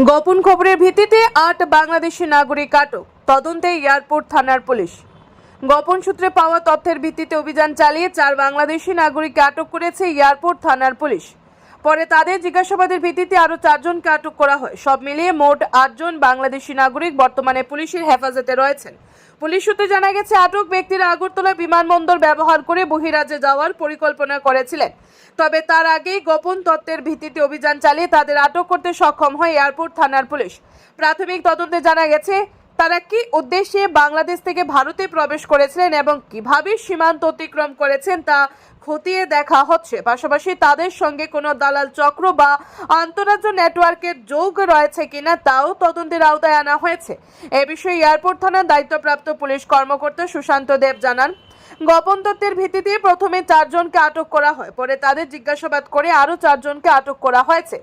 গোপন খবরের ভিত্তিতে ৮ বাংলাদেশি নাগরিক আটক, তদন্তে এয়ারপোর্ট থানার পুলিশ। গোপন সূত্রে পাওয়া তথ্যের ভিত্তিতে অভিযান চালিয়ে ৪ বাংলাদেশি নাগরিককে আটক করেছে এয়ারপোর্ট থানার পুলিশ। পরে তাদের জিজ্ঞাসাবাদের ভিত্তিতে আরও ৪ জনকে আটক করা হয়। সব মিলিয়ে মোট ৮ জন বাংলাদেশি নাগরিক বর্তমানে পুলিশের হেফাজতে রয়েছেন। পুলিশ সূত্রে জানা গেছে, আটক ব্যক্তিরা আগরতলা বিমানবন্দর ব্যবহার করে বহিরাজ্যে যাওয়ার পরিকল্পনা করেছিলেন। তবে তার আগেই গোপন তথ্যের ভিত্তিতে অভিযান চালিয়ে তাদের আটক করতে সক্ষম হয় এয়ারপোর্ট থানার পুলিশ। প্রাথমিক তদন্তে জানা গেছে, তারা কি উদ্দেশ্যে বাংলাদেশ থেকে ভারতে প্রবেশ করেছিলেন এবং কিভাবে সীমান্ত অতিক্রম করেছেন তা খতিয়ে দেখা হচ্ছে। পাশাপাশি তাদের সঙ্গে কোনো দালাল চক্র বা আন্তঃরাজ্য নেটওয়ার্কের যোগ রয়েছে কিনা তাও তদন্তের আওতায় আনা হয়েছে। এ বিষয়ে এয়ারপোর্ট থানার দায়িত্বপ্রাপ্ত পুলিশ কর্মকর্তা সুশান্ত দেব জানান, গোপন তথ্যের ভিত্তিতে প্রথমে ৪ জনকে আটক করা হয়, পরে তাদের জিজ্ঞাসাবাদ করে আরও ৪ জনকে আটক করা হয়েছে।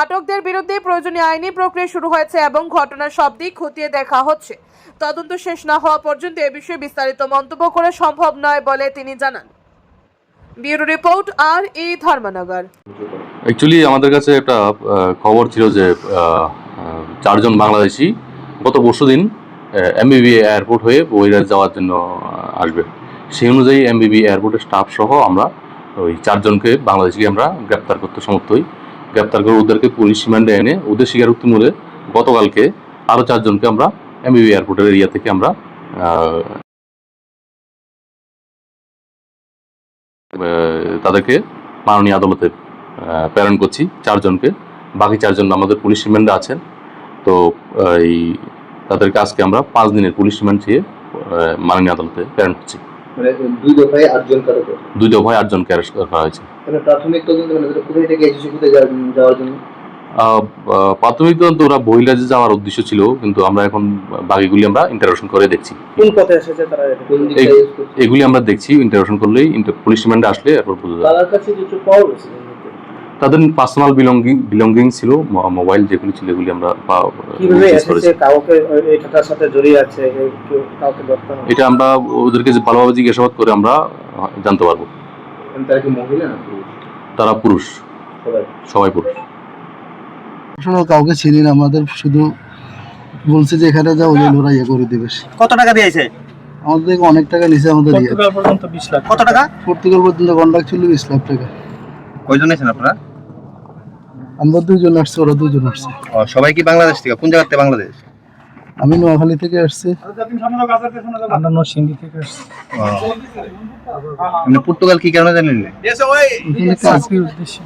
আটকদের বিরুদ্ধে প্রয়োজনীয় আইনি প্রক্রিয়া শুরু হয়েছে এবং ঘটনার সব দিক খতিয়ে দেখা হচ্ছে। তদন্ত শেষ না হওয়া পর্যন্ত এ বিষয়ে বিস্তারিত মন্তব্য করা সম্ভব নয় বলে তিনি জানান। Bureau report, R A. Dharmanagar. Actually আমাদের কাছে একটা খবর ছিল যে ৪ জন বাংলাদেশি গত পরশুদিন এমবিবি এয়ারপোর্ট হয়ে বহিরাজ্যে যাওয়ার জন্য আসবে। সেই অনুযায়ী এমবিবি এয়ারপোর্টের স্টাফ সহ আমরা ওই ৪ জনকে বাংলাদেশিকে আমরা গ্রেপ্তার করতে সমর্থ হই। গ্রেপ্তার করে ওদেরকে পুলিশ রিমান্ডে এনে ওদের স্বীকারোক্তি মূলে গতকালকে আরও ৪ জনকে আমরা এমবিবি এয়ারপোর্টের এরিয়া থেকে আমরা তাদেরকে মাননীয় আদালতে প্রেরণ করছি ৪ জনকে। বাকি ৪ জন আমাদের পুলিশ রিমান্ডে আছেন। তো এই তাদেরকে আজকে আমরা 5 দিনের পুলিশ রিমান্ড চেয়ে মাননীয় আদালতে প্রেরণ করছি। মানে 2 দফায় 8 জন কারো 2 দফায় 8 জনকে অ্যারেস্ট করা হয়েছে। মানে প্রাথমিক তদন্ত মানে কোথায় থেকে এসেছে যাওয়ার জন্য? প্রাথমিক তদন্ত ওরা বহিরাজ্যে যাওয়ার উদ্দেশ্য ছিল, কিন্তু আমরা এখন বাকিগুলি আমরা ইন্টারোগেশন করে দেখছি কোন পথে এসেছে তারা, কোন দিকে এগুলি আমরা দেখছি। ইন্টারোগেশন করলেই পুলিশ রিমান্ডে আসলে এরপর বোঝা যাবে। তাদের কাছে কিছু পাওয়া গেছে, তাদের পার্সোনাল বিলঙ্গিং ছিল, মোবাইল যেগুলি ছিল এগুলি আমরা কিভাবে এসেছে, কাউকে এটার সাথে জড়িয়ে আছে কাউকে ধরতে হবে, এটা আমরা ওদেরকে যে ভালোভাবে জিজ্ঞাসাবাদ করে আমরা জানতে পারবো। তারা কি মহিলা না পুরুষ? তারা পুরুষ, সবাই পুরুষ। আসলে কাউকে চিনি না, আমাদের শুধু বলছে যে এখানে যাও, ওরা ইয়ে করে দিবে। কত টাকা দিয়েছে? আমাদের থেকে অনেক টাকা নিছে। আমাদের পর্তুগাল পর্যন্ত 20 লাখ। কত টাকা? পর্তুগাল পর্যন্ত কন্ট্রাক্ট ছিল 20 লাখ টাকা। কয়জন আছেন আপনারা? আমরা 2 জন আসছি, ওরা 2 জন আসছে। সবাই কি বাংলাদেশ থেকে? কোন জায়গা থেকে বাংলাদেশ? আমি নোয়াখালী থেকে আসছি। আমরা নরসিংদী থেকে আসছি। পর্তুগাল কি কারণে জানেন? কাজের উদ্দেশ্যে।